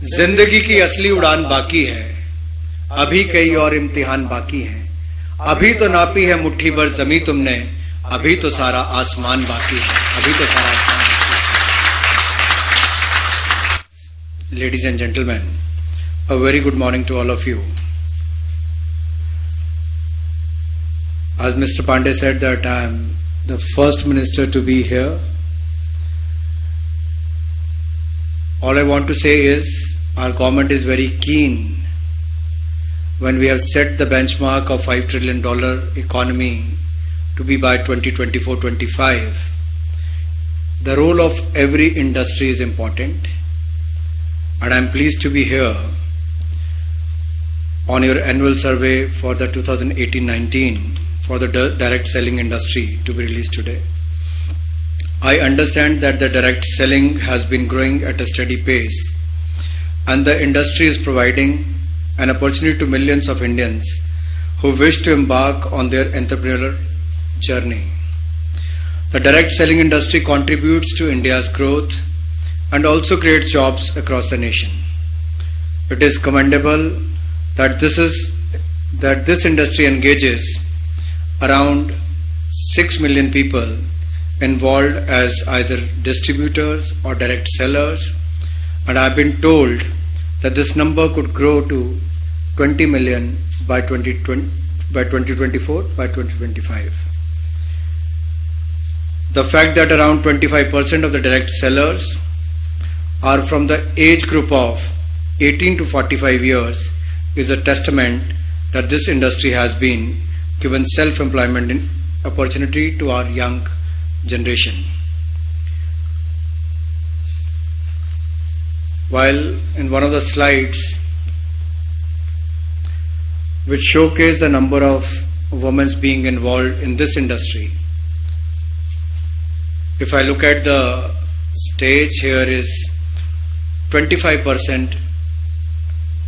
जिंदगी की असली उड़ान बाकी है, अभी कई और इम्तिहान बाकी हैं। अभी तो नापी है मुट्ठी भर जमी तुमने, अभी तो सारा आसमान बाकी है, अभी तो सारा आसमान बाकी है। Ladies and gentlemen, a very good morning to all of you. As Mr. Pandey said that I am the first minister to be here. All I want to say is our government is very keen when we have set the benchmark of $5 trillion economy to be by 2024-25. The role of every industry is important, and I am pleased to be here on your annual survey for the 2018-19 for the direct selling industry to be released today. I understand that the direct selling has been growing at a steady pace, and the industry is providing an opportunity to millions of Indians who wish to embark on their entrepreneurial journey. The direct selling industry contributes to India's growth and also creates jobs across the nation. It is commendable that this industry engages around 6 million people involved as either distributors or direct sellers, and I have been told that this number could grow to 20 million by 2024, by 2025. The fact that around 25% of the direct sellers are from the age group of 18 to 45 years is a testament that this industry has been given self-employment opportunity to our young generation. While in one of the slides which showcase the number of women being involved in this industry, if I look at the stage, here is 25%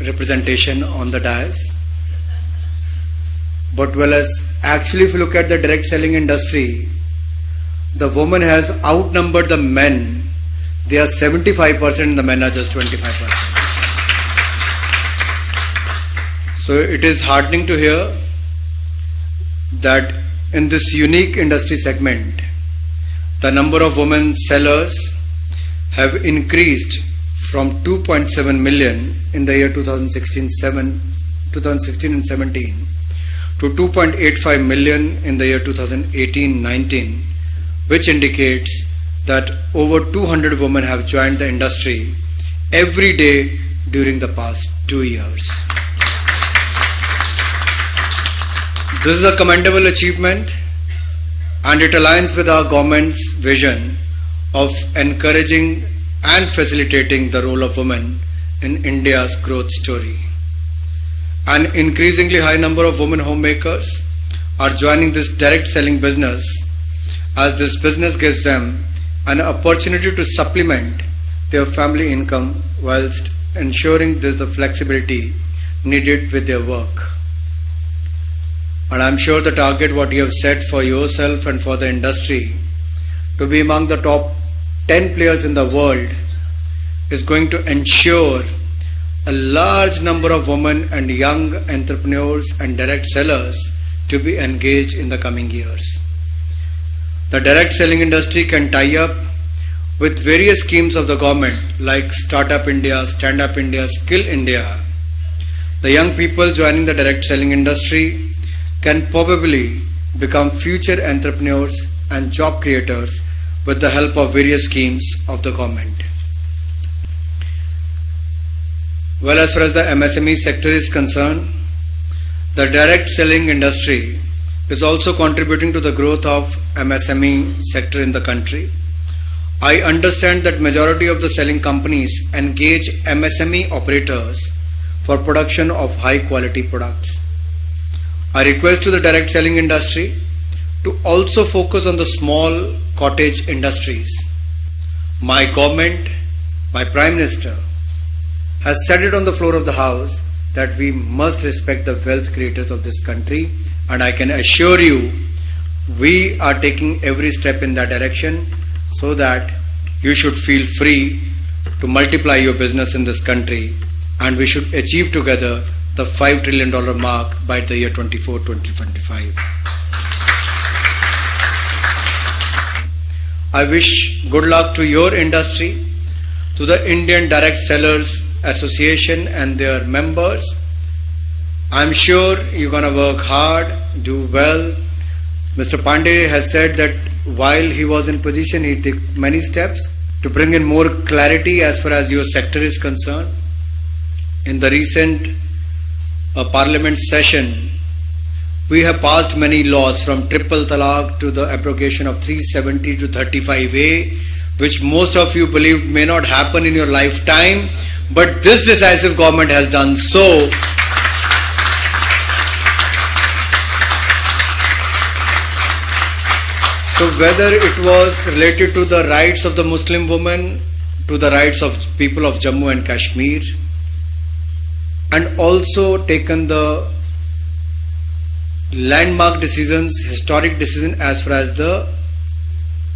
representation on the dais, but actually if you look at the direct selling industry, the woman has outnumbered the men. They are 75% and the men are just 25%. So it is heartening to hear that in this unique industry segment, the number of women sellers have increased from 2.7 million in the year 2016 and 17 to 2.85 million in the year 2018-19, which indicates that over 200 women have joined the industry every day during the past 2 years. This is a commendable achievement, and it aligns with our government's vision of encouraging and facilitating the role of women in India's growth story. An increasingly high number of women homemakers are joining this direct selling business, as this business gives them an opportunity to supplement their family income whilst ensuring there's the flexibility needed with their work. And I'm sure the target what you have set for yourself and for the industry to be among the top 10 players in the world is going to ensure a large number of women and young entrepreneurs and direct sellers to be engaged in the coming years. The direct selling industry can tie up with various schemes of the government like Startup India, Stand Up India, Skill India. The young people joining the direct selling industry can probably become future entrepreneurs and job creators with the help of various schemes of the government. Well, as far as the MSME sector is concerned, the direct selling industry is also contributing to the growth of MSME sector in the country. I understand that majority of the selling companies engage MSME operators for production of high quality products. I request to the direct selling industry to also focus on the small cottage industries. My government, my Prime Minister, has said it on the floor of the House that we must respect the wealth creators of this country, and I can assure you we are taking every step in that direction so that you should feel free to multiply your business in this country, and we should achieve together the $5 trillion mark by the year 2025. I wish good luck to your industry, to the Indian Direct Sellers Association and their members. I'm sure you're going to work hard, do well. Mr. Pandey has said that while he was in position, he took many steps to bring in more clarity as far as your sector is concerned. In the recent Parliament session, we have passed many laws, from triple talaq to the abrogation of 370 to 35A, which most of you believe may not happen in your lifetime, but this decisive government has done so. So whether it was related to the rights of the Muslim woman, to the rights of people of Jammu and Kashmir, and also taken the landmark decisions, historic decision as far as the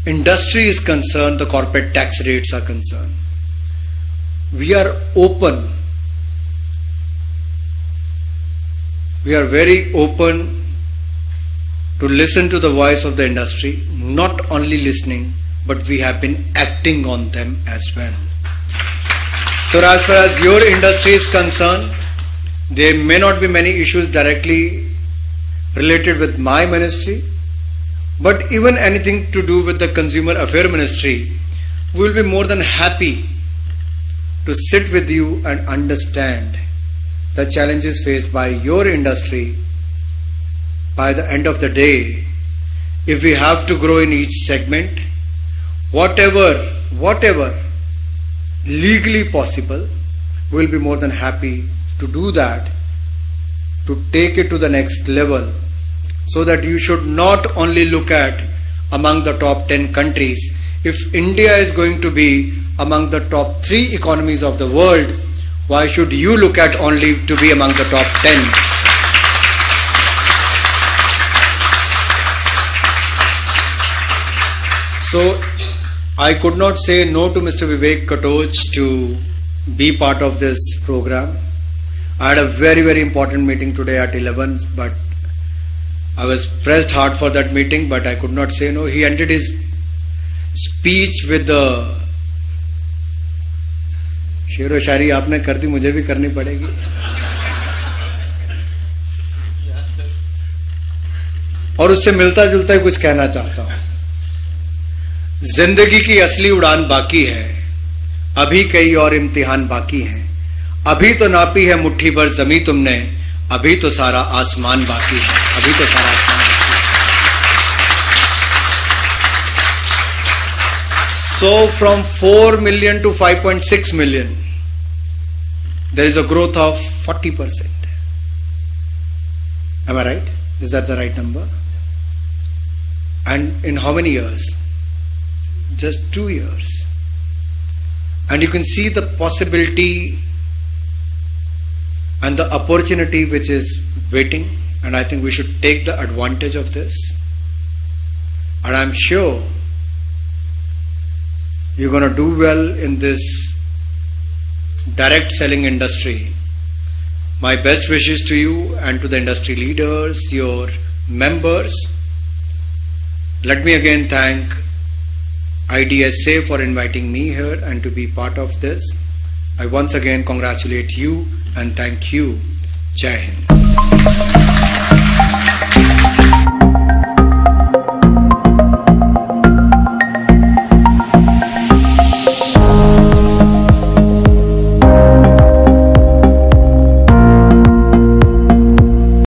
industry is concerned, the corporate tax rates are concerned. We are open. We are very open to listen to the voice of the industry, not only listening, but we have been acting on them as well. So as far as your industry is concerned, there may not be many issues directly related with my ministry, but even anything to do with the Consumer Affairs Ministry, we will be more than happy to sit with you and understand the challenges faced by your industry. By the end of the day, if we have to grow in each segment, whatever legally possible, we will be more than happy to do that, to take it to the next level, so that you should not only look at among the top 10 countries. If India is going to be among the top 3 economies of the world, why should you look at only to be among the top 10? So I could not say no to Mr. Vivek Katoj to be part of this program. I had a very, very important meeting today at 11, but I was pressed hard for that meeting, but I could not say no. He ended his speech with the शेरो शायरी आपने कर दी, मुझे भी करनी पड़ेगी. और उससे मिलता जुलता ही कुछ कहना चाहता हूं. जिंदगी की असली उड़ान बाकी है, अभी कई और इम्तिहान बाकी हैं. अभी तो नापी है मुट्ठी भर जमी तुमने, अभी तो सारा आसमान बाकी है. अभी तो सारा आसमान बाकी है. So from 4 million to 5.6 million, there is a growth of 40%. Am I right? Is that the right number? And in how many years? Just 2 years. And you can see the possibility and the opportunity which is waiting, and I think we should take the advantage of this. And I'm sure you're going to do well in this direct selling industry. My best wishes to you and to the industry leaders, your members. Let me again thank IDSA for inviting me here and to be part of this. I once again congratulate you and thank you. Jai Hind.